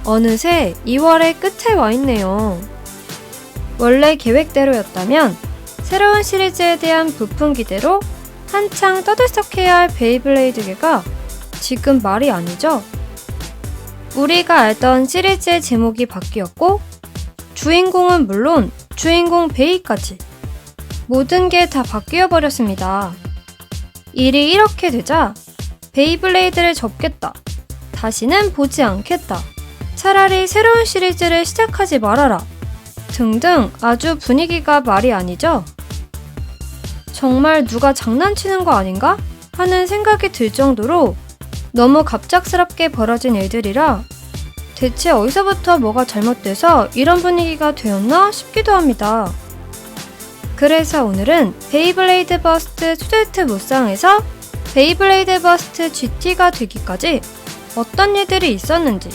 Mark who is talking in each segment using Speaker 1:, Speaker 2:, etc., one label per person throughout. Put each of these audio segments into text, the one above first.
Speaker 1: 어느새 2월의 끝에 와 있네요. 원래 계획대로였다면 새로운 시리즈에 대한 부푼 기대로 한창 떠들썩해야 할 베이블레이드계가 지금 말이 아니죠. 우리가 알던 시리즈의 제목이 바뀌었고 주인공은 물론 주인공 베이까지 모든 게 다 바뀌어 버렸습니다. 일이 이렇게 되자 베이블레이드를 접겠다. 다시는 보지 않겠다. 차라리 새로운 시리즈를 시작하지 말아라. 등등 아주 분위기가 말이 아니죠. 정말 누가 장난치는 거 아닌가? 하는 생각이 들 정도로 너무 갑작스럽게 벌어진 일들이라 대체 어디서부터 뭐가 잘못돼서 이런 분위기가 되었나 싶기도 합니다. 그래서 오늘은 베이블레이드 버스트 투데이트 무쌍에서 베이블레이드 버스트 GT가 되기까지 어떤 일들이 있었는지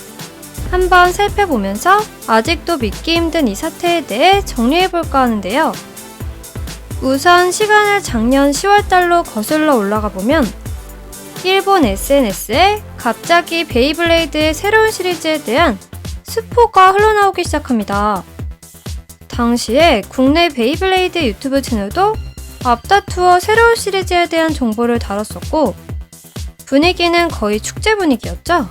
Speaker 1: 한번 살펴보면서 아직도 믿기 힘든 이 사태에 대해 정리해볼까 하는데요. 우선 시간을 작년 10월달로 거슬러 올라가 보면 일본 SNS에 갑자기 베이블레이드의 새로운 시리즈에 대한 스포가 흘러나오기 시작합니다. 당시에 국내 베이블레이드 유튜브 채널도 앞다투어 새로운 시리즈에 대한 정보를 다뤘었고 분위기는 거의 축제 분위기였죠.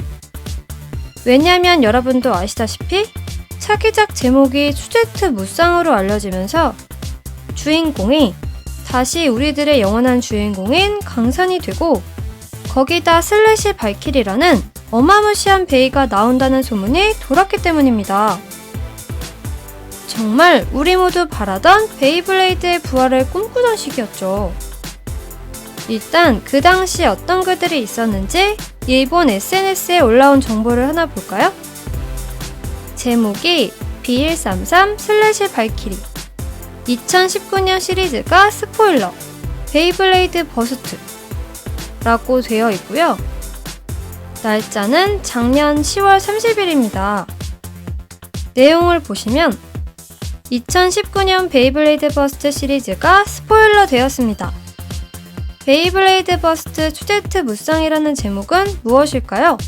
Speaker 1: 왜냐면 여러분도 아시다시피 차기작 제목이 투데이트 무쌍으로 알려지면서 주인공이 다시 우리들의 영원한 주인공인 강산이 되고 거기다 슬래시 발키리라는 어마무시한 베이가 나온다는 소문이 돌았기 때문입니다. 정말 우리 모두 바라던 베이블레이드의 부활을 꿈꾸던 시기였죠. 일단 그 당시 어떤 글들이 있었는지 일본 SNS에 올라온 정보를 하나 볼까요? 제목이 B133 슬래시 발키리 2019년 시리즈가 스포일러 베이블레이드 버스트 라고 되어 있고요. 날짜는 작년 10월 30일입니다. 내용을 보시면 2019년 베이블레이드 버스트 시리즈가 스포일러 되었습니다. 베이블레이드 버스트 투데이트 무쌍이라는 제목은 무엇일까요?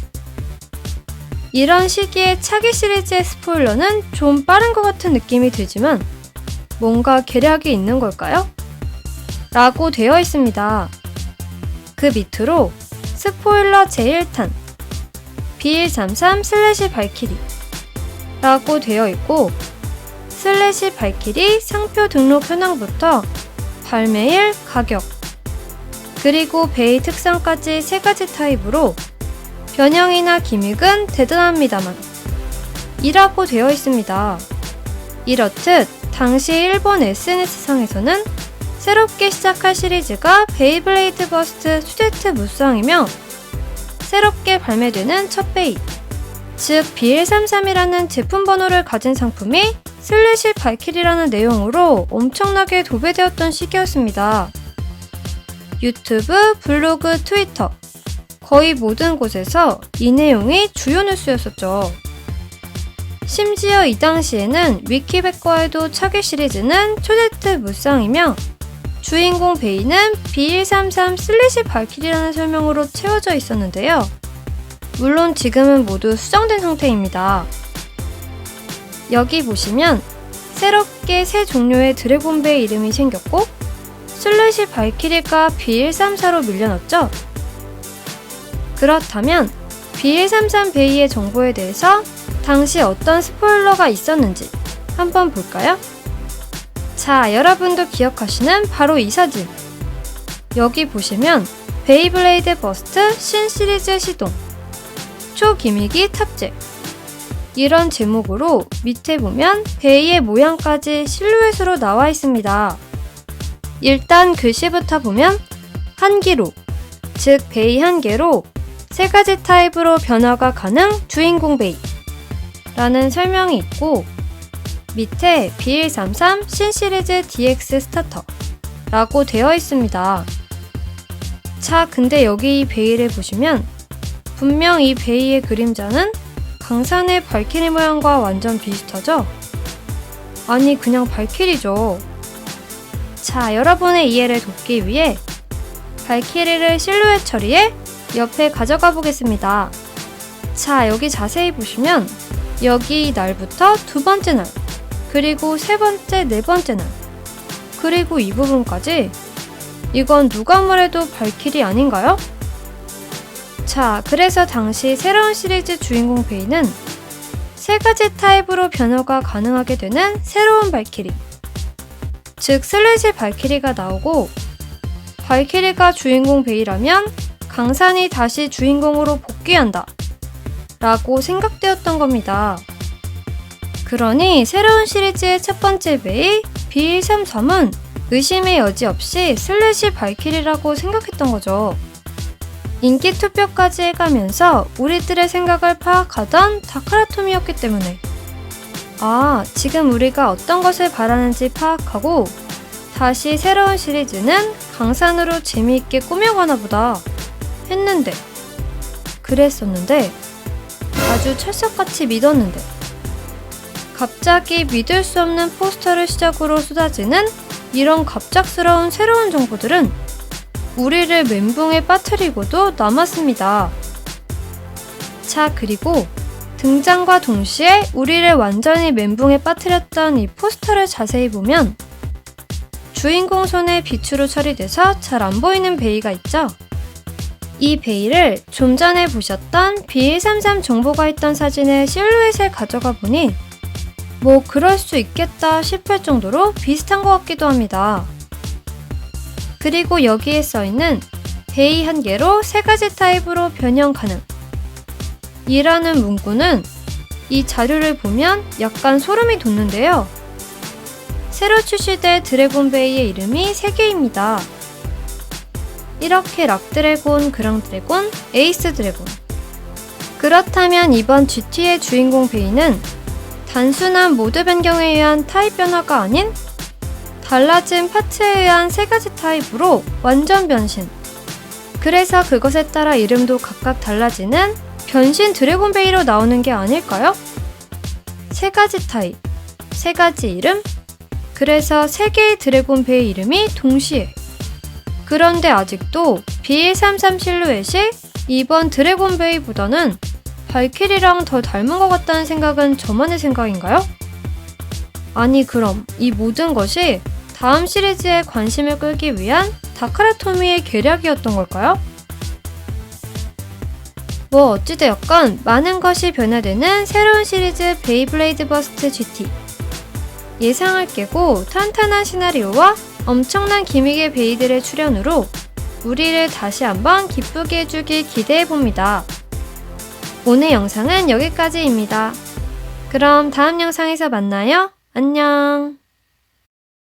Speaker 1: 이런 시기에 차기 시리즈의 스포일러는 좀 빠른 것 같은 느낌이 들지만 뭔가 계략이 있는 걸까요? 라고 되어 있습니다. 그 밑으로 스포일러 제1탄 B133 슬래시 발키리 라고 되어 있고 슬래시 발키리 상표 등록 현황부터 발매일, 가격 그리고 베이 특성까지 3가지 타입으로 변형이나 기믹은 대단합니다만 이라고 되어 있습니다. 이렇듯 당시 일본 SNS상에서는 새롭게 시작할 시리즈가 베이블레이드 버스트 투데이트 무쌍이며 새롭게 발매되는 첫 베이 즉 B133이라는 제품 번호를 가진 상품이 슬래시 발키리라는 내용으로 엄청나게 도배되었던 시기였습니다. 유튜브, 블로그, 트위터 거의 모든 곳에서 이 내용이 주요 뉴스였었죠. 심지어 이 당시에는 위키백과에도 차기 시리즈는 투데이트 무쌍이며 주인공 베이는 B133 슬래시 발키리라는 설명으로 채워져 있었는데요. 물론 지금은 모두 수정된 상태입니다. 여기 보시면 새롭게 새 종류의 드래곤베이 이름이 생겼고 슬래시 발키리가 B134로 밀려났죠? 그렇다면 B133 베이의 정보에 대해서 당시 어떤 스포일러가 있었는지 한번 볼까요? 자, 여러분도 기억하시는 바로 이 사진. 여기 보시면 베이블레이드 버스트 신시리즈 시동 초기믹이 탑재 이런 제목으로 밑에 보면 베이의 모양까지 실루엣으로 나와 있습니다. 일단 글씨부터 보면 한 기로, 즉 베이 한 개로 3가지 타입으로 변화가 가능 주인공 베이 라는 설명이 있고 밑에 B133 신시리즈 DX 스타터 라고 되어 있습니다. 자, 근데 여기 이 베이를 보시면 분명 이 베이의 그림자는 강산의 발키리 모양과 완전 비슷하죠? 아니, 그냥 발키리죠. 자, 여러분의 이해를 돕기 위해 발키리를 실루엣 처리해 옆에 가져가 보겠습니다. 자, 여기 자세히 보시면 여기 날부터 두 번째 날, 그리고 세 번째, 네 번째 날, 그리고 이 부분까지 이건 누가 뭐래도 발키리 아닌가요? 자, 그래서 당시 새로운 시리즈 주인공 베이는 세 가지 타입으로 변화가 가능하게 되는 새로운 발키리, 즉 슬래시 발키리가 나오고, 발키리가 주인공 베이라면 강산이 다시 주인공으로 복귀한다 라고 생각되었던 겁니다. 그러니 새로운 시리즈의 첫 번째 베이 B133은 의심의 여지 없이 슬래시 발키리라고 생각했던 거죠. 인기 투표까지 해가면서 우리들의 생각을 파악하던 다크라톰이었기 때문에, 아, 지금 우리가 어떤 것을 바라는지 파악하고 다시 새로운 시리즈는 강산으로 재미있게 꾸며가나 보다 했는데, 그랬었는데, 아주 철석같이 믿었는데, 갑자기 믿을 수 없는 포스터를 시작으로 쏟아지는 이런 갑작스러운 새로운 정보들은 우리를 멘붕에 빠뜨리고도 남았습니다. 자, 그리고 등장과 동시에 우리를 완전히 멘붕에 빠뜨렸던 이 포스터를 자세히 보면 주인공 손에 빛으로 처리돼서 잘 안 보이는 베이가 있죠? 이 베이를 좀 전에 보셨던 B133 정보가 있던 사진의 실루엣을 가져가 보니 뭐 그럴 수 있겠다 싶을 정도로 비슷한 것 같기도 합니다. 그리고 여기에 써있는 베이 한 개로 세 가지 타입으로 변형 가능 이라는 문구는 이 자료를 보면 약간 소름이 돋는데요. 새로 출시될 드래곤 베이의 이름이 3개입니다. 이렇게 락드래곤, 그랑드래곤, 에이스 드래곤. 그렇다면 이번 GT의 주인공 베이는 단순한 모드 변경에 의한 타입 변화가 아닌 달라진 파츠에 의한 세 가지 타입으로 완전 변신. 그래서 그것에 따라 이름도 각각 달라지는 변신 드래곤 베이로 나오는 게 아닐까요? 세 가지 타입, 세 가지 이름, 그래서 세 개의 드래곤 베이 이름이 동시에. 그런데 아직도 B133 실루엣이 이번 드래곤 베이보다는 발키리랑 더 닮은 것 같다는 생각은 저만의 생각인가요? 아니, 그럼 이 모든 것이 다음 시리즈에 관심을 끌기 위한 다크라토미의 계략이었던 걸까요? 뭐 어찌되었건 많은 것이 변화되는 새로운 시리즈 베이블레이드 버스트 GT. 예상을 깨고 탄탄한 시나리오와 엄청난 기믹의 베이들의 출연으로 우리를 다시 한번 기쁘게 해주길 기대해봅니다. 오늘 영상은 여기까지입니다. 그럼 다음 영상에서 만나요. 안녕.